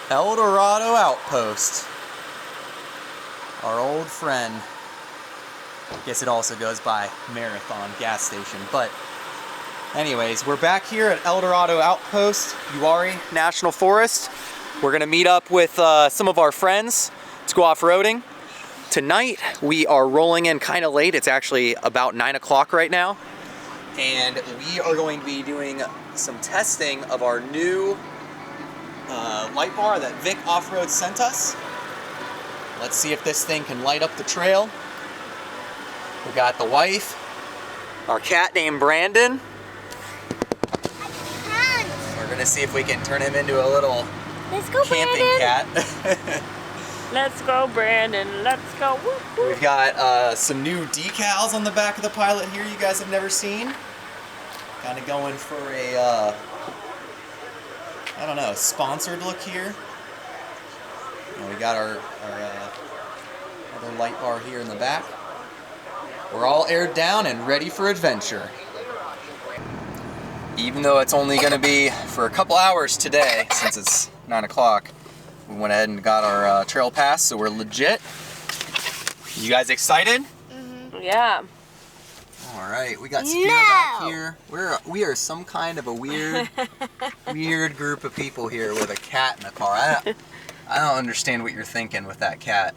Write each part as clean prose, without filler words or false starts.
El Dorado Outpost. Our old friend. I guess it also goes by Marathon gas station. But anyways, we're back here at El Dorado Outpost, Uwharrie National Forest. We're gonna meet up with some of our friends to go off-roading. Tonight, we are rolling in kind of late. It's actually about 9 o'clock right now. And we are going to be doing some testing of our new light bar that Vic Off-Road sent us. Let's see if this thing can light up the trail. We got the wife, our cat named Brandon. We're gonna see if we can turn him into a little camping cat. Let's go, Brandon. Let's go. Whoop, whoop. We've got some new decals on the back of the Pilot here you guys have never seen. Kind of going for a, I don't know, sponsored look here. And we got our other light bar here in the back. We're all aired down and ready for adventure. Even though it's only going to be for a couple hours today, since it's 9 o'clock, we went ahead and got our trail pass, so we're legit. You guys excited? Mm-hmm. Yeah. All right, we got Spear back here. We are some kind of a weird group of people here with a cat in a car. I don't understand what you're thinking with that cat.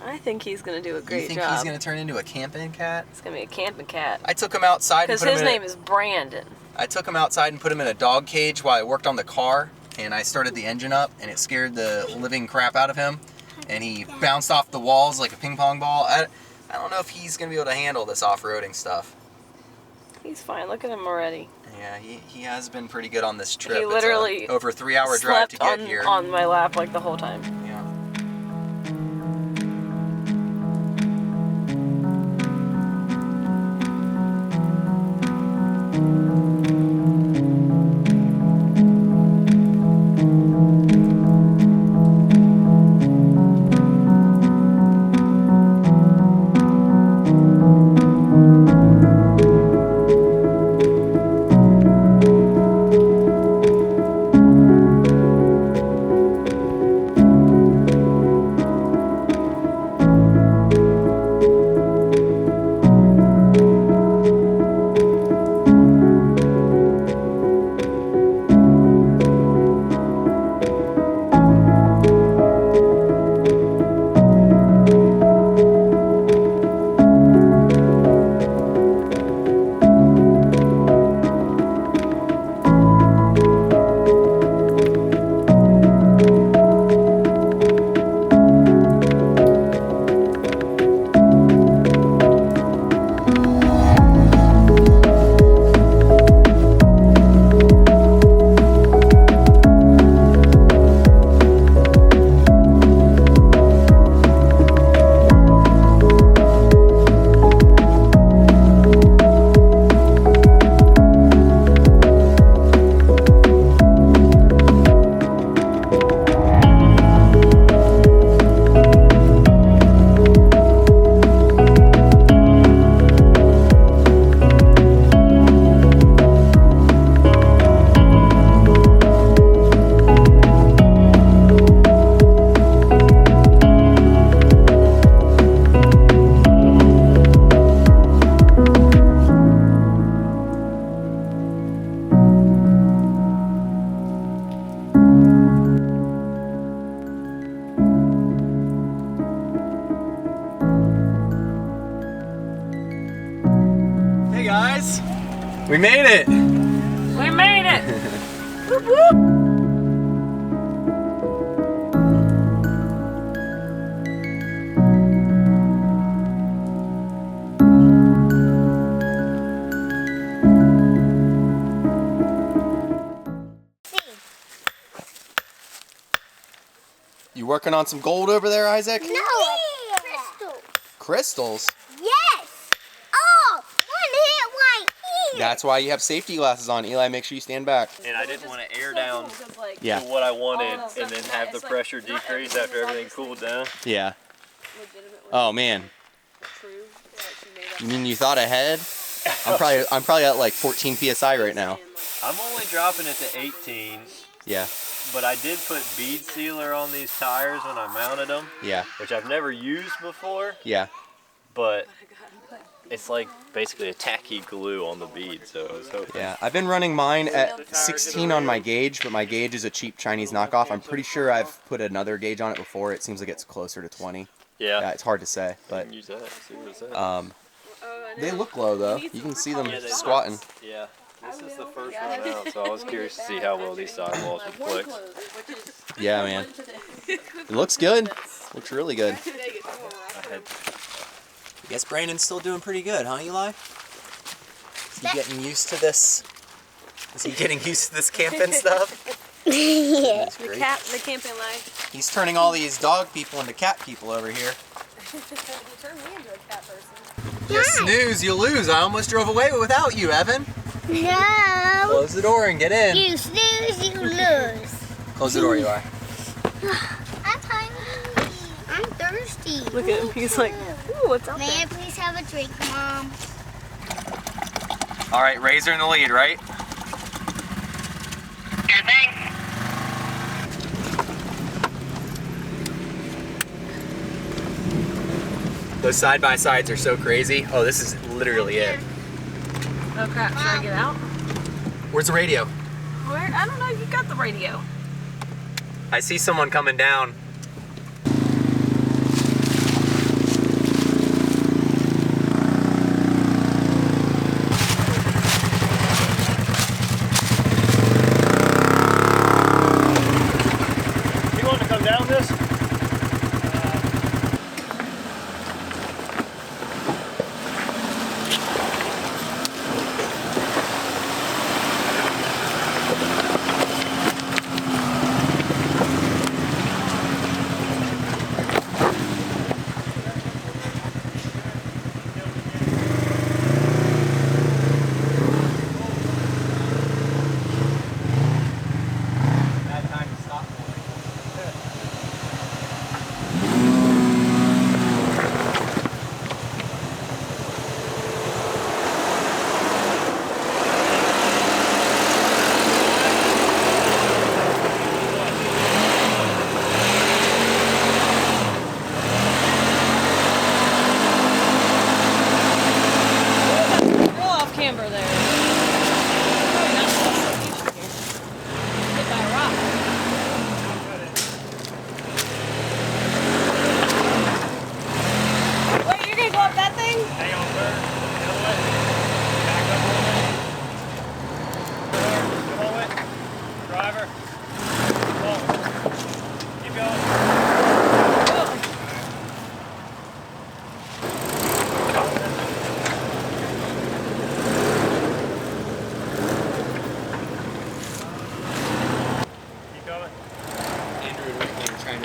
I think he's gonna do a great job. You think he's gonna turn into a camping cat? He's gonna be a camping cat. I took him outside and put him in. Because his name is Brandon. I took him outside and put him in a dog cage while I worked on the car, and I started the engine up, and it scared the living crap out of him, and he bounced off the walls like a ping pong ball. I don't know if he's gonna be able to handle this off-roading stuff. He's fine. Look at him already. Yeah, he has been pretty good on this trip. He literally over a 3-hour drive to get here. On my lap like the whole time. Yeah. Hey guys, we made it! We made it! Whoop, whoop. You working on some gold over there, Isaac? No, crystals. Crystals? Yes. Oh, one hit right here. That's why you have safety glasses on. Eli, make sure you stand back. And I didn't want to air down Yeah. to what I wanted and then have the pressure decrease after everything cooled down. Yeah. Oh man. You mean you thought ahead? I'm probably at like 14 psi right now. I'm only dropping it to 18. Yeah. but I did put bead sealer on these tires when I mounted them. Yeah. Which I've never used before. Yeah. But it's like basically a tacky glue on the bead, so I was hoping. Yeah, I've been running mine at 16 on my gauge, but my gauge is a cheap Chinese knockoff. I'm pretty sure I've put another gauge on it before. It seems like it's closer to 20. Yeah. It's hard to say, but Use that. See what it says. they look low though. You can see them squatting. Yeah. This is the first one out, so I was curious to see how well these sidewalls would flex. Yeah, man. It looks good. Looks really good. I guess Brandon's still doing pretty good, huh, Eli? Is he getting used to this? Is he getting used to this camping stuff? Yeah. The camping life. He's turning all these dog people into cat people over here. You turned me into a cat person. You snooze, you lose. I almost drove away without you, Evan. No. Close the door and get in. You snooze, you lose. Close the door, Eli. I'm hungry. I'm thirsty. Look at him. He's like, ooh, what's out May there? I please have a drink, Mom? All right, Razor in the lead, right? Those side-by-sides are so crazy. Oh, this is literally it. Oh crap, should I get out? Where's the radio? Where? I don't know, you got the radio. I see someone coming down. You want to come down this?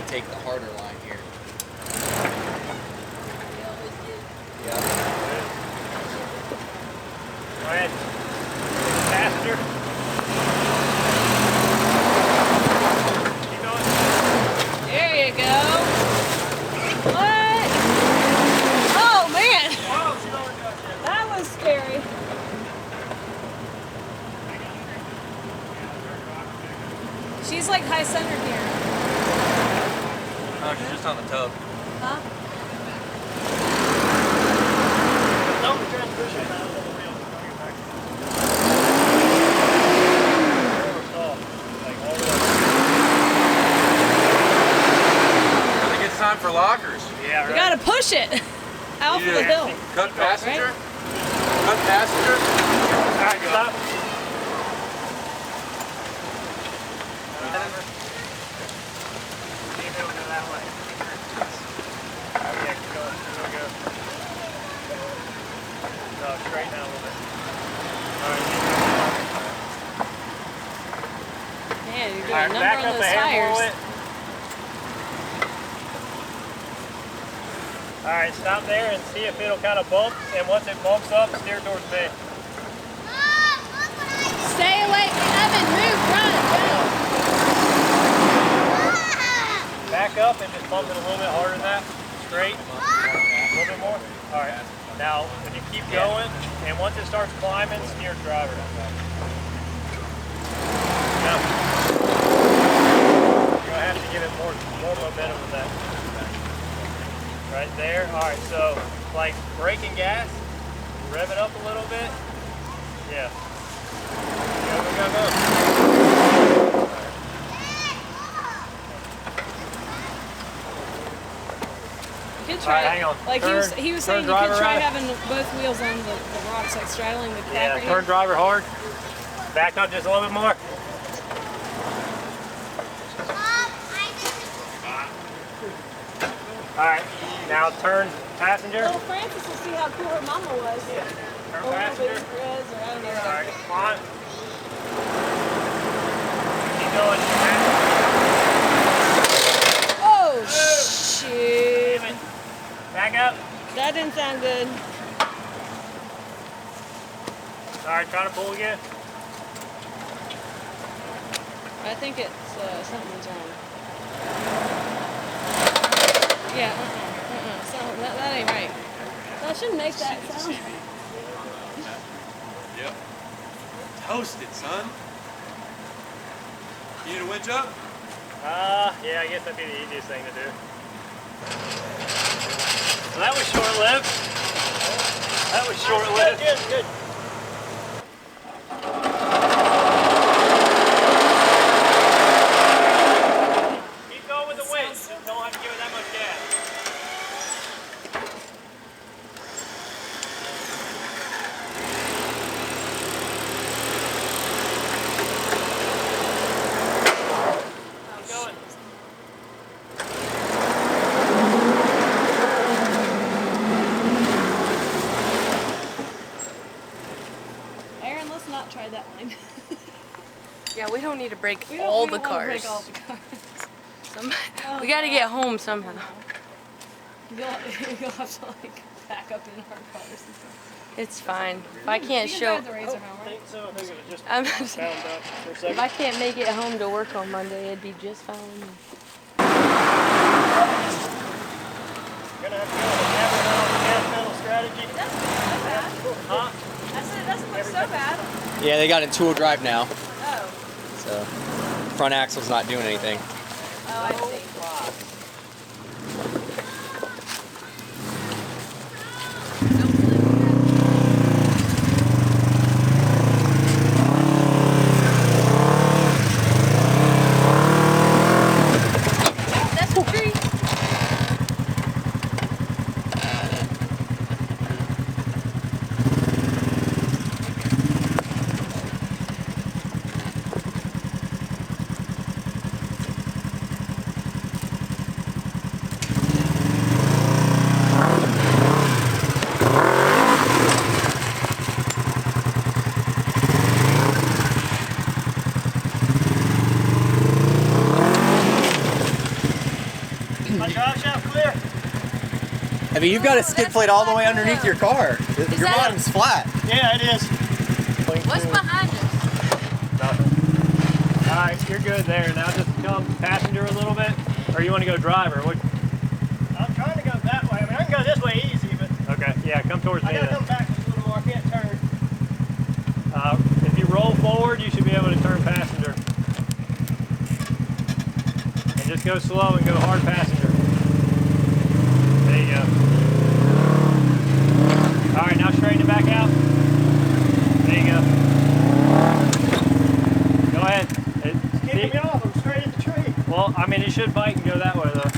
Take the harder line here. Yeah. Go ahead. Faster. Keep going. There you go. What? Oh man. That was scary. She's like high centered here. Oh, she's just on the tub. Huh? Dump the transmission out of the wheel. I think it's time for lockers. Yeah, right. You gotta push it out the hill. Cut passenger. Right? Cut passenger. All right, stop. Straighten out a little bit. All right. Man, you're doing All right, a number back on up those a handful of tires. it. All right, stop there and see if it'll kind of bump. And once it bumps up, steer towards me. Stay away. Evan, move, run, go. Back up and just bump it a little bit harder than that. Straight. A little bit more. All right. Now, when you keep going, and once it starts climbing, steer driver. Now. more momentum with that. Right there. All right, so like braking gas, rev it up a little bit. Yeah. Go, go, go, go. You could All try, right, hang on. like he was saying, you driver could try right. having both wheels on the rocks, like straddling the Yeah, back. turn driver hard. Back up just a little bit more. All right, now turn passenger. Little Francis will see how cool her mama was. Yeah. Turn Or passenger. Liz, or I don't know. All right, come on. Keep going. Oh, shoot. Damn it. Back up. That didn't sound good. All right, try to pull again. I think it's something's wrong. Yeah, so that ain't right. So I shouldn't make that sound. Yep. Toasted, son. You need a winch up? Yeah, I guess that'd be the easiest thing to do. Well, that was short-lived. That was short-lived. Good, good, good. Keep going with the wind. Just don't have to give it that much gas. Keep going. Aaron, let's not try that line. Yeah, we don't need to break We all don't the wanna cars. break all the cars. We gotta get home somehow. You'll have to like back up in our cars. It's fine. If I can't You can show, drive the RZR home, I right? think so. I think it was just I'm, bound up for a if second. I can't make it home to work on Monday, it'd be just fine. You're gonna have to go with a gas pedal strategy. That's not bad. Huh? I said it doesn't look so bad. Yeah, they got it in two-wheel drive now, Oh. so front axle's not doing anything. Oh, I see. That's a tree. My drive shaft clear. I mean, you've got a skid plate all the way underneath your car. Your that bottom's flat. Yeah, it is. What's behind us? Nothing. All right, you're good there. Now just come passenger a little bit, or you want to go driver? What? I'm trying to go that way. I mean, I can go this way easy, but okay. Yeah, come towards me. I gotta come back just a little more. I can't turn. If you roll forward, you should be able to turn passenger. And just go slow and go hard passenger. There you go. All right, now straighten it back out. There you go. Go ahead. It's kicking me off. I'm straight at the tree. Well, I mean, it should bite and go that way, though.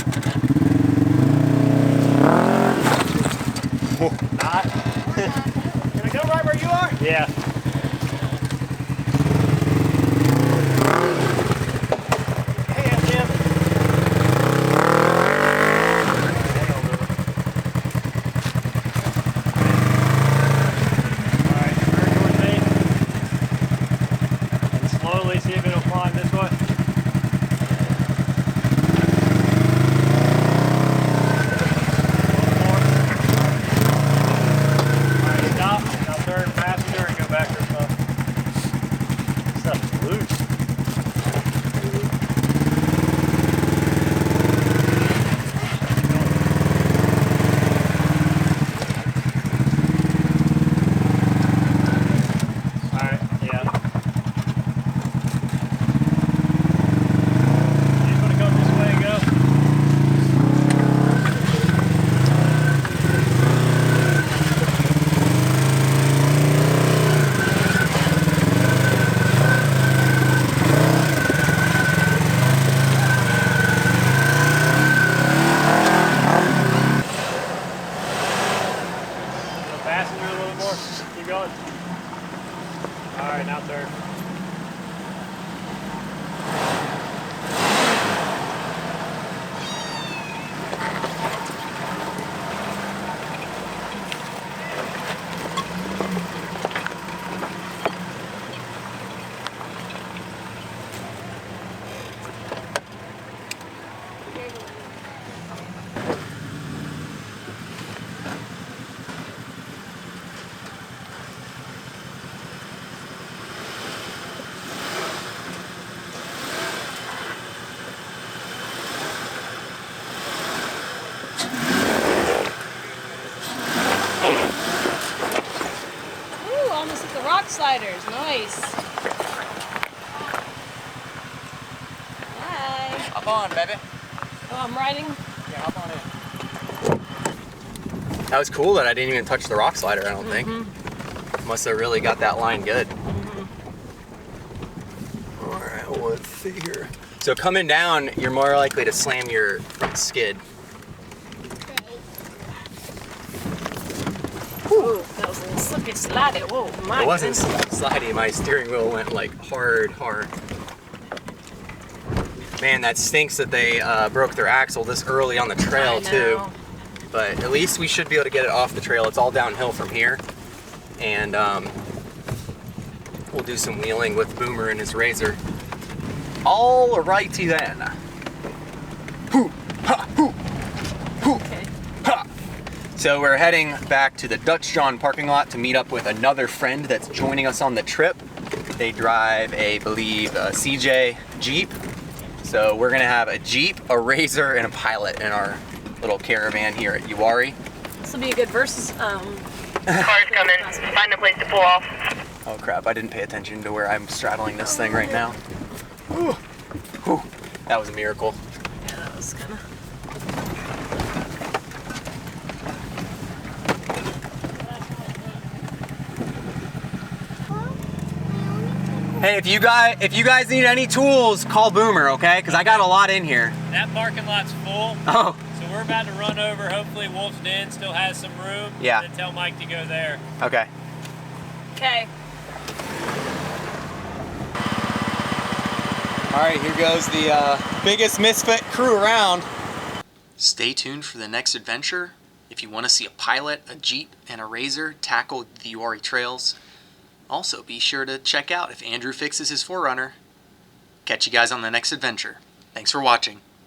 Not. Can I go right where you are? Yeah. Hey, Jim. All right, turn towards me. And slowly see if it'll climb this way. All right, stop. Now turn passenger and go back sliders. Nice. Hi. Hop on, baby. Oh, I'm riding. Yeah, hop on in. That was cool that I didn't even touch the rock slider, I don't think. Must have really got that line good. All right, let's see here. So coming down, you're more likely to slam your front skid. Ooh, that was a little slippy slidey. Whoa, my It wasn't goodness. slidey, my steering wheel went like hard. Man, that stinks that they broke their axle this early on the trail I too. know. But at least we should be able to get it off the trail. It's all downhill from here. And we'll do some wheeling with Boomer and his RZR. All righty then. Hoo, ha, hoo, hoo, Okay. ha. So we're heading back to the Dutch John parking lot to meet up with another friend that's joining us on the trip. They drive I believe, a CJ Jeep. So we're gonna have a Jeep, a RZR, and a Pilot in our little caravan here at Uwharrie. This will be a good versus. Cars coming. Find a place to pull off. Oh crap, I didn't pay attention to where I'm straddling this thing right now. Ooh. Whew. That was a miracle. Yeah, that was kind of. Hey, if you guys need any tools, call Boomer, okay? Because I got a lot in here. That parking lot's full. Oh, So we're about to run over. Hopefully Wolf's Den still has some room. Yeah. And then tell Mike to go there. okay. Okay. All right, here goes the biggest misfit crew around. Stay tuned for the next adventure. If you want to see a Pilot, a Jeep, and a RZR tackle the Uwharrie trails. Also, be sure to check out if Andrew fixes his 4runner. Catch you guys on the next adventure. Thanks for watching.